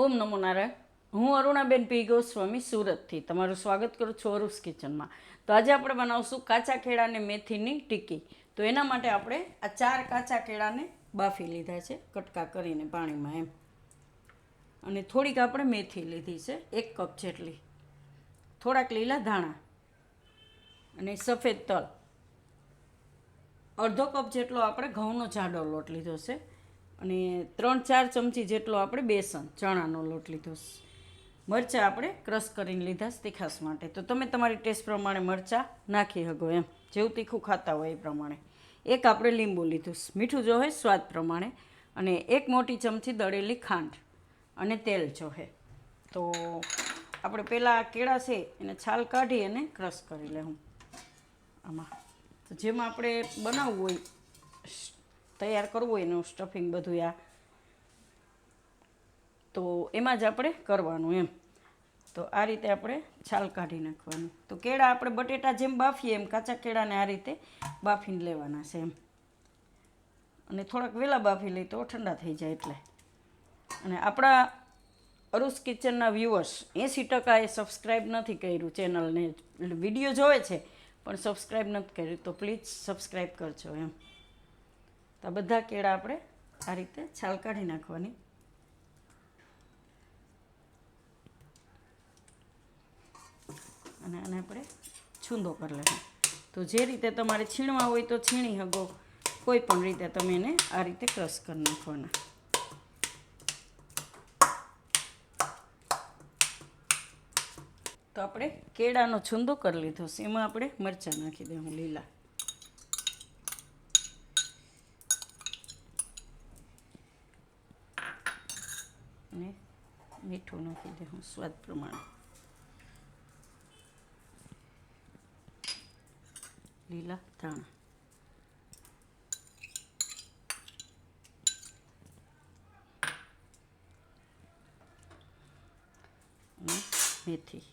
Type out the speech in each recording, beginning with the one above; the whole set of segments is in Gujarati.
ઓમ નમો નારાયણ. હું અરુણાબેન પી ગોસ્વામી સુરતથી તમારું સ્વાગત કરું છું અરુસ કિચનમાં. તો આજે આપણે બનાવશું કાચા કેળાને મેથીની ટિક્કી. તો એના માટે આપણે આ 4 કાચા કેળાને બાફી લીધા છે કટકા કરીને પાણીમાં એમ. અને થોડીક આપણે મેથી લીધી છે 1 કપ જેટલી, થોડાક લીલા ધાણા અને સફેદ તલ, અડધો કપ જેટલો આપણે ઘઉંનો જાડો લોટ લીધો છે અને 3-4 ચમચી જેટલો આપણે બેસન ચણાનો લોટ લીધો છે. મરચાં આપણે ક્રશ કરીને લીધા છે તીખાસ માટે. તો તમે તમારી ટેસ્ટ પ્રમાણે મરચાં નાખી શકો એમ, જેવું તીખું ખાતા હોય એ પ્રમાણે. એક આપણે લીંબુ લીધું છે, મીઠું જોહે સ્વાદ પ્રમાણે, અને 1 મોટી ચમચી દળેલી ખાંડ અને તેલ જોહે. તો આપણે પહેલાં કેળા છે એને છાલ કાઢી અને ક્રશ કરી લેવું આમાં. તો જેમાં આપણે બનાવવું હોય, તૈયાર કરવું હોય એનું સ્ટફિંગ બધું આ, તો એમાં જ આપણે કરવાનું એમ. તો આ રીતે આપણે છાલ કાઢી નાખવાનું. તો કેળા આપણે બટેટા જેમ બાફીએ એમ કાચા કેળાને આ રીતે બાફીને લેવાના છે એમ. અને થોડાક વહેલા બાફી લઈ તો ઠંડા થઈ જાય એટલે. અને આપણા અરુસ કિચનના વ્યુઅર્સ 80% એ સબસ્ક્રાઈબ નથી કર્યું ચેનલને, વિડીયો જોવે છે પણ સબસ્ક્રાઈબ નથી કર્યું, તો પ્લીઝ સબસ્ક્રાઈબ કરજો એમ. તો આ બધા કેળા આપણે આ રીતે છાલ કાઢી નાખવાની. અને આને આપણે છૂંદો કરી લેવાનો. તો જે રીતે તમારે છીણવા હોય તો છીણી શકો, કોઈ પણ રીતે તમે એને આ રીતે ક્રશ કરી નાખવાના. તો આપણે કેળાનો છૂંદો કરી લીધો છે, એમાં આપણે મરચાં નાખી દઉં લીલા, અને મીઠું નાખી દઉં સ્વાદ પ્રમાણે, લીલા ધાણા અને મેથી,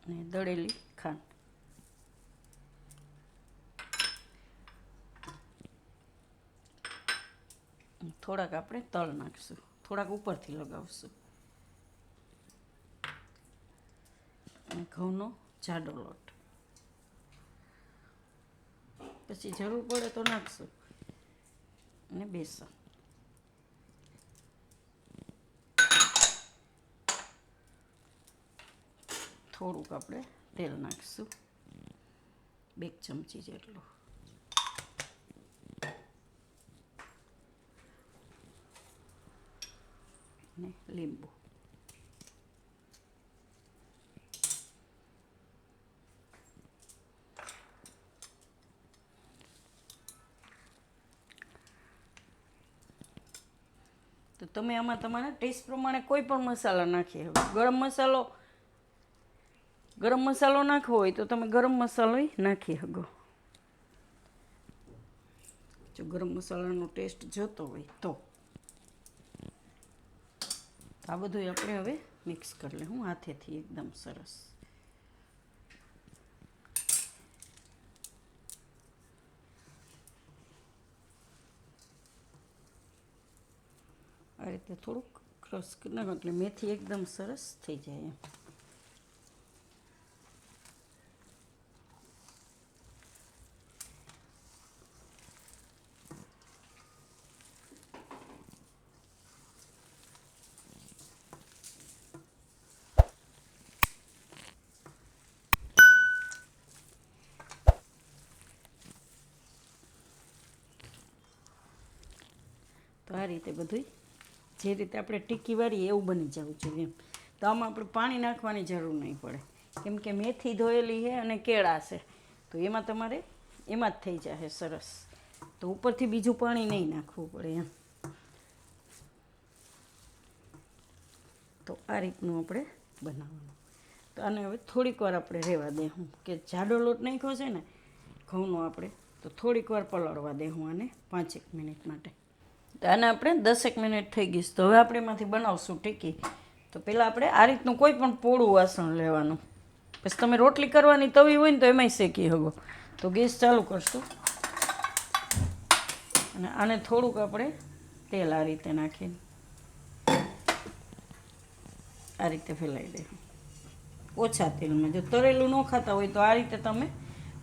અને દળેલી ખાંડ. થોડાક આપણે તલ નાખીશું, થોડાક ઉપરથી લગાવશું. અને ઘઉંનો જાડો લોટ, પછી જરૂર પડે તો નાખશું. અને બેસન, થોડુંક આપણે તેલ નાખીશું 2 ચમચી જેટલું, અને લીંબુ. તો તમે આમાં તમારા ટેસ્ટ પ્રમાણે કોઈ પણ મસાલા નાખી શકો. ગરમ મસાલો નાખવો હોય તો તમે ગરમ મસાલો નાખી શકો, જો ગરમ મસાલાનો ટેસ્ટ જોતો હોય તો. આ બધું આપણે હવે મિક્સ કરી લઉં હાથેથી એકદમ સરસ. આ રીતે થોડુંક ક્રશ કરી નાખો એટલે મેથી એકદમ સરસ થઈ જાય એમ. તો આ રીતે બધું જે રીતે આપણે ટીક્કી વાળીએ એવું બની જવું જોઈએ એમ. તો આમાં આપણે પાણી નાખવાની જરૂર નહીં પડે, કેમ કે મેથી ધોયેલી છે અને કેળા છે, તો એમાં તમારે એમાં જ થઈ જશે સરસ. તો ઉપરથી બીજું પાણી નહીં નાખવું પડે એમ. તો આ રીતનું આપણે બનાવવાનું. તો આને હવે થોડીક વાર આપણે રહેવા દેવું, કે જાડો લોટ નાખ્યો છે ને ઘઉંનો આપણે, તો થોડીક વાર પલાળવા દેવું આને 5-1 મિનિટ માટે. તો આને આપણે 10 મિનિટ થઈ ગઈ. તો હવે આપણે એમાંથી બનાવશું ટીક્કી. તો પહેલાં આપણે આ રીતનું કોઈ પણ પોળું વાસણ લેવાનું. પછી તમે રોટલી કરવાની તવી હોય ને તો એમાંય શેકી શકો. તો ગેસ ચાલુ કરશું અને આને થોડુંક આપણે તેલ આ રીતે નાખીને આ રીતે ફેલાવી દે, ઓછા તેલમાં. જો તળેલું ન ખાતા હોય તો આ રીતે તમે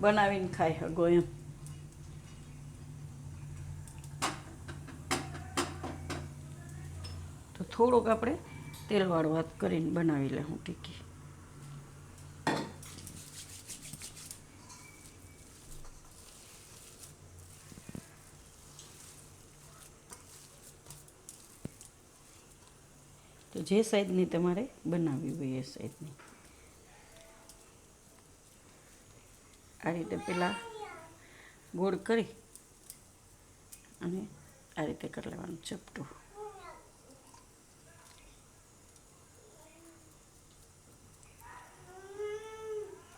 બનાવીને ખાઈ શકો એમ. તો થોડુંક આપણે તેલવાળું હાથ કરીને બનાવી લેવું ટીકી. તો જે સાઈઝની તમારે બનાવવી હોય એ સાઈઝની આ રીતે પહેલાં ગોળ કરી અને આ રીતે કરી લેવાનું ચપટું.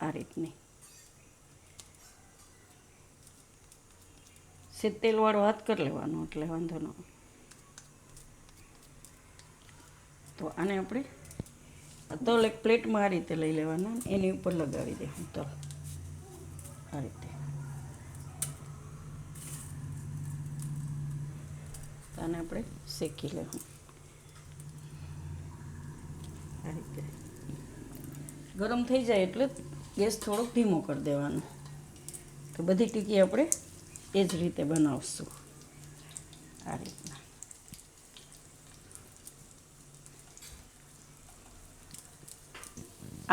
આ રીતની સે તેલવાળો હાથ કરી લેવાનો એટલે વાંધો ન આવે. તો આને આપણે તલ એક પ્લેટમાં આ રીતે લઈ લેવાના, એની ઉપર લગાવી દેવું તલ આ રીતે. તો આને આપણે શેકી લેવું આ રીતે. ગરમ થઈ જાય એટલે ગેસ થોડોક ધીમો કરી દેવાનો. તો બધી ટીકી આપણે એ જ રીતે બનાવશું આ રીતના.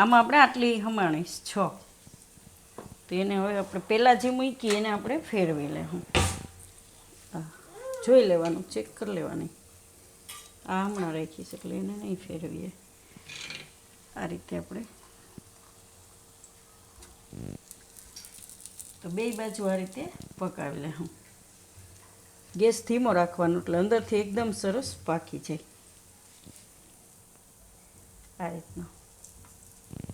આમાં આપણે આટલી હમાણીશ 6. તો એને હવે આપણે પહેલાં જે મૂકી એને આપણે ફેરવી લેવું. જોઈ લેવાનું, ચેક કરી લેવાની. આ હમણાં રાખીશ એટલે એને નહીં ફેરવીએ. આ રીતે આપણે તો બે બાજુ આ રીતે પકાવી લેવું. ગેસ ધીમો રાખવાનો એટલે અંદરથી એકદમ સરસ પાકી જાય આ રીતના.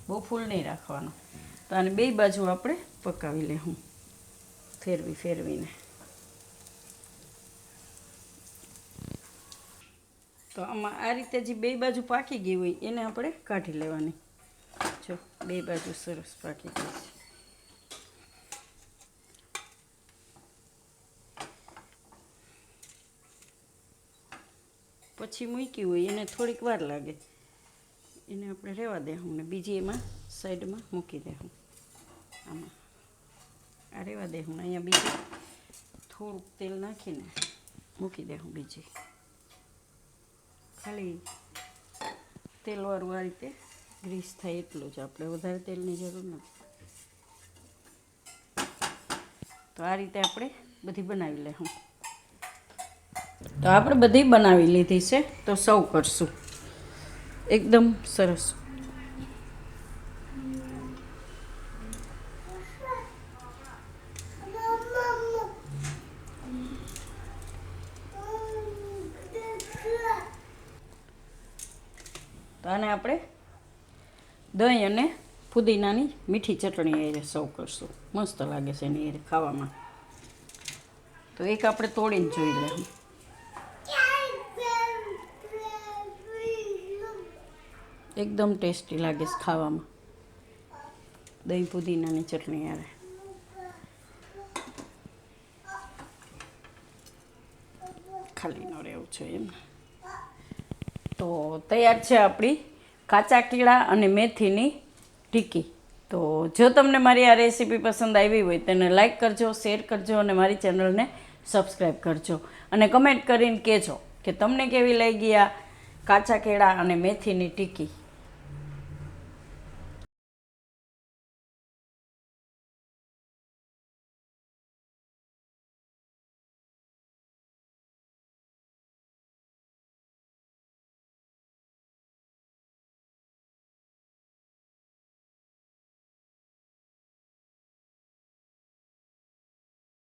બહુ ફૂલ નહીં રાખવાનો. તો આને બે બાજુ આપણે પકાવી લેવું ફેરવીને. તો આમાં આ રીતે જે બે બાજુ પાકી ગઈ હોય એને આપણે કાઢી લેવાની. જો બે બાજુ સરસ પાકી ગઈ છે. પછી મૂકી હોય એને થોડીક વાર લાગે, એને આપણે રહેવા દેવું ને બીજી એમાં સાઈડમાં મૂકી દેવું. આમાં આ રહેવા દેવું ને અહીંયા બીજી થોડુંક તેલ નાખીને મૂકી દેવું. બીજી ખાલી તેલવાળું આ રીતે ગ્રીસ થાય એટલું જ, આપણે વધારે તેલની જરૂર નથી. તો આ રીતે આપણે બધી બનાવી લેવું. તો આપણે બધી બનાવી લીધી છે. તો સર્વ કરશું એકદમ સરસ. તો આને આપણે દહીં અને પુદીનાની મીઠી ચટણી એ સર્વ કરશું. મસ્ત લાગે છે એની એ ખાવામાં. તો એક આપણે તોડીને જોઈ લેવું. એકદમ ટેસ્ટી લાગે છે ખાવામાં દહીં પુદીનાની ચટણી આવે. ખાલી ન રહેવું છે એમ. તો તૈયાર છે આપણી કાચા કેળા અને મેથીની ટીકી. તો જો તમને મારી આ રેસીપી પસંદ આવી હોય તેને લાઈક કરજો, શેર કરજો અને મારી ચેનલને સબસ્ક્રાઈબ કરજો. અને કમેન્ટ કરીને કહેજો કે તમને કેવી લાગી આ કાચા કેળા અને મેથીની ટીકી.